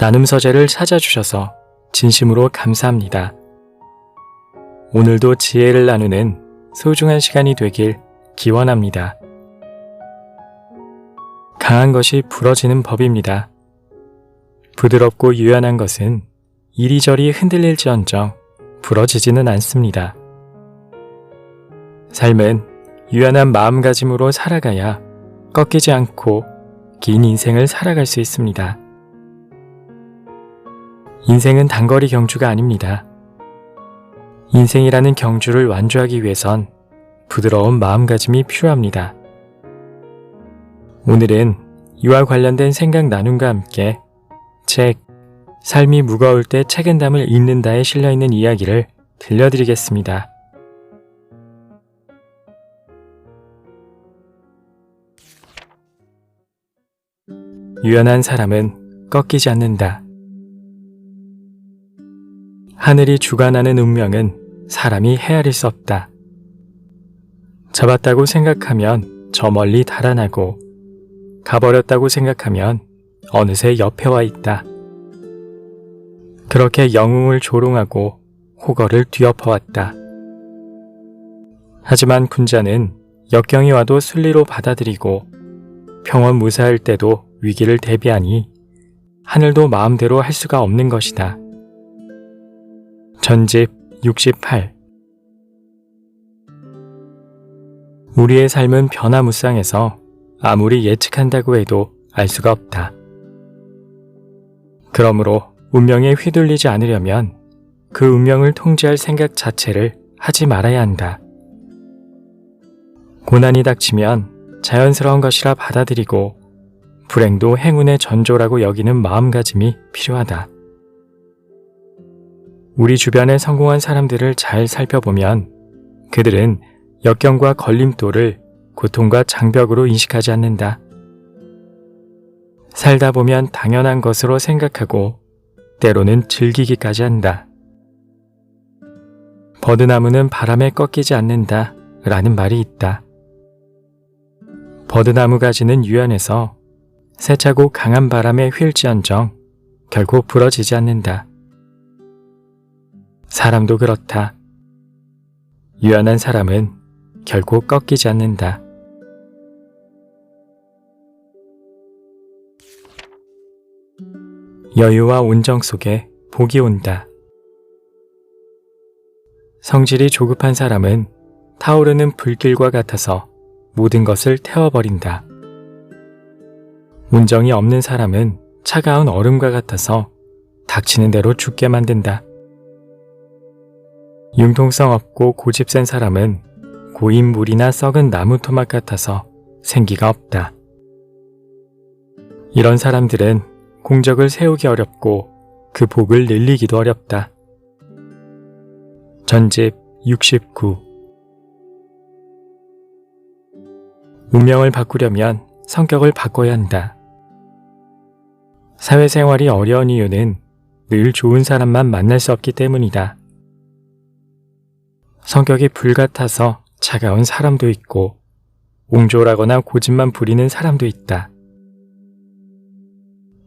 나눔 서재를 찾아주셔서 진심으로 감사합니다. 오늘도 지혜를 나누는 소중한 시간이 되길 기원합니다. 강한 것이 부러지는 법입니다. 부드럽고 유연한 것은 이리저리 흔들릴지언정 부러지지는 않습니다. 삶은 유연한 마음가짐으로 살아가야 꺾이지 않고 긴 인생을 살아갈 수 있습니다. 인생은 단거리 경주가 아닙니다. 인생이라는 경주를 완주하기 위해선 부드러운 마음가짐이 필요합니다. 오늘은 이와 관련된 생각 나눔과 함께 책 삶이 무거울 때 책임감을 읽는다에 실려있는 이야기를 들려드리겠습니다. 유연한 사람은 꺾이지 않는다. 하늘이 주관하는 운명은 사람이 헤아릴 수 없다. 잡았다고 생각하면 저 멀리 달아나고 가버렸다고 생각하면 어느새 옆에 와 있다. 그렇게 영웅을 조롱하고 호거를 뒤엎어왔다. 하지만 군자는 역경이 와도 순리로 받아들이고 평온무사할 때도 위기를 대비하니 하늘도 마음대로 할 수가 없는 것이다. 전집 68. 우리의 삶은 변화무쌍해서 아무리 예측한다고 해도 알 수가 없다. 그러므로 운명에 휘둘리지 않으려면 그 운명을 통제할 생각 자체를 하지 말아야 한다. 고난이 닥치면 자연스러운 것이라 받아들이고 불행도 행운의 전조라고 여기는 마음가짐이 필요하다. 우리 주변에 성공한 사람들을 잘 살펴보면 그들은 역경과 걸림돌을 고통과 장벽으로 인식하지 않는다. 살다 보면 당연한 것으로 생각하고 때로는 즐기기까지 한다. 버드나무는 바람에 꺾이지 않는다 라는 말이 있다. 버드나무 가지는 유연해서 세차고 강한 바람에 휠지언정 결국 부러지지 않는다. 사람도 그렇다. 유연한 사람은 결국 꺾이지 않는다. 여유와 온정 속에 복이 온다. 성질이 조급한 사람은 타오르는 불길과 같아서 모든 것을 태워버린다. 온정이 없는 사람은 차가운 얼음과 같아서 닥치는 대로 죽게 만든다. 융통성 없고 고집센 사람은 고인 물이나 썩은 나무 토막 같아서 생기가 없다. 이런 사람들은 공적을 세우기 어렵고 그 복을 늘리기도 어렵다. 전집 69. 운명을 바꾸려면 성격을 바꿔야 한다. 사회생활이 어려운 이유는 늘 좋은 사람만 만날 수 없기 때문이다. 성격이 불같아서 차가운 사람도 있고 옹졸하거나 고집만 부리는 사람도 있다.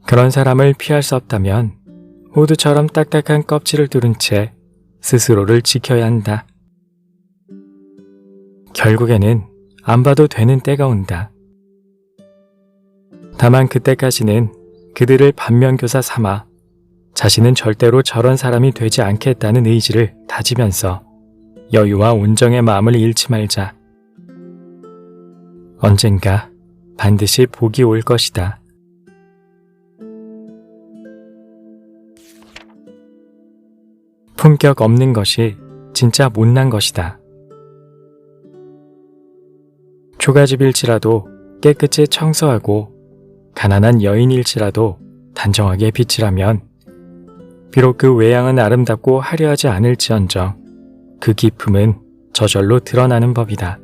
그런 사람을 피할 수 없다면 호두처럼 딱딱한 껍질을 뚫은 채 스스로를 지켜야 한다. 결국에는 안 봐도 되는 때가 온다. 다만 그때까지는 그들을 반면교사 삼아 자신은 절대로 저런 사람이 되지 않겠다는 의지를 다지면서 여유와 온정의 마음을 잃지 말자. 언젠가 반드시 복이 올 것이다. 품격 없는 것이 진짜 못난 것이다. 초가집일지라도 깨끗이 청소하고 가난한 여인일지라도 단정하게 빚으라면 비록 그 외양은 아름답고 화려하지 않을지언정 그 기품은 저절로 드러나는 법이다.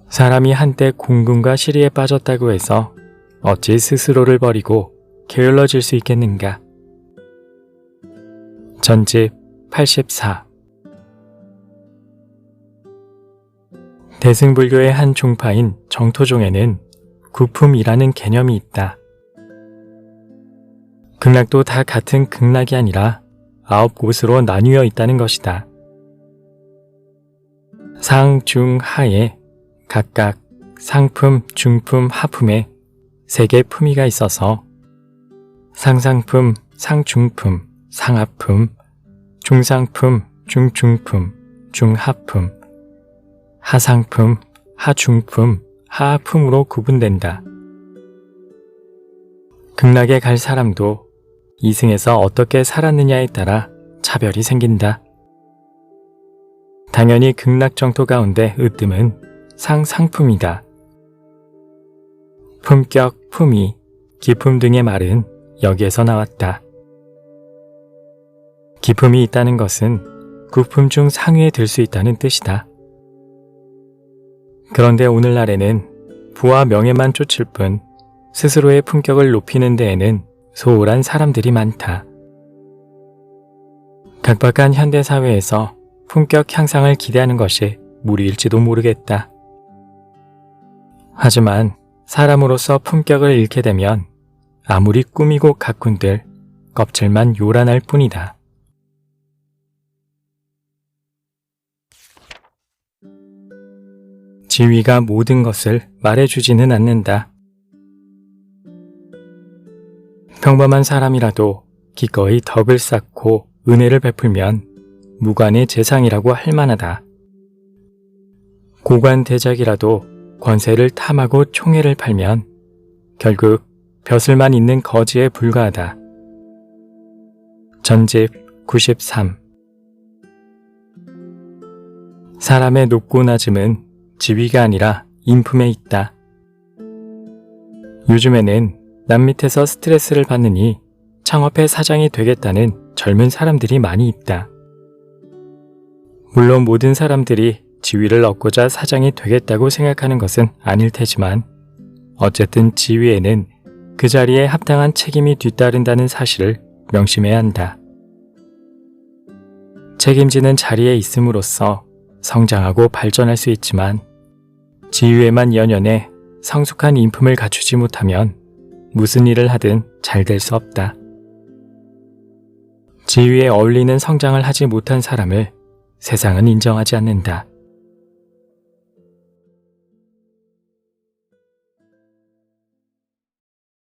사람이 한때 공군과 시리에 빠졌다고 해서 어찌 스스로를 버리고 게을러질 수 있겠는가. 전집 84. 대승불교의 한 종파인 정토종에는 구품이라는 개념이 있다. 극락도 다 같은 극락이 아니라 9곳으로 나뉘어 있다는 것이다. 상, 중, 하에 각각 상품, 중품, 하품에 3개 품위가 있어서 상상품, 상중품, 상하품, 중상품, 중중품, 중하품, 하상품, 하중품, 하하품으로 구분된다. 극락에 갈 사람도 이승에서 어떻게 살았느냐에 따라 차별이 생긴다. 당연히 극락 정토 가운데 으뜸은 상상품이다. 품격, 품위, 기품 등의 말은 여기에서 나왔다. 기품이 있다는 것은 구품 중 상위에 들 수 있다는 뜻이다. 그런데 오늘날에는 부와 명예만 쫓을 뿐 스스로의 품격을 높이는 데에는 소홀한 사람들이 많다. 각박한 현대사회에서 품격 향상을 기대하는 것이 무리일지도 모르겠다. 하지만 사람으로서 품격을 잃게 되면 아무리 꾸미고 가꾼들 껍질만 요란할 뿐이다. 지위가 모든 것을 말해주지는 않는다. 평범한 사람이라도 기꺼이 덕을 쌓고 은혜를 베풀면 무관의 재상이라고 할 만하다. 고관대작이라도 권세를 탐하고 총애를 팔면 결국 벼슬만 있는 거지에 불과하다. 전집 93. 사람의 높고 낮음은 지위가 아니라 인품에 있다. 요즘에는 남 밑에서 스트레스를 받느니 창업회 사장이 되겠다는 젊은 사람들이 많이 있다. 물론 모든 사람들이 지위를 얻고자 사장이 되겠다고 생각하는 것은 아닐 테지만 어쨌든 지위에는 그 자리에 합당한 책임이 뒤따른다는 사실을 명심해야 한다. 책임지는 자리에 있음으로써 성장하고 발전할 수 있지만 지위에만 연연해 성숙한 인품을 갖추지 못하면 무슨 일을 하든 잘 될 수 없다. 지위에 어울리는 성장을 하지 못한 사람을 세상은 인정하지 않는다.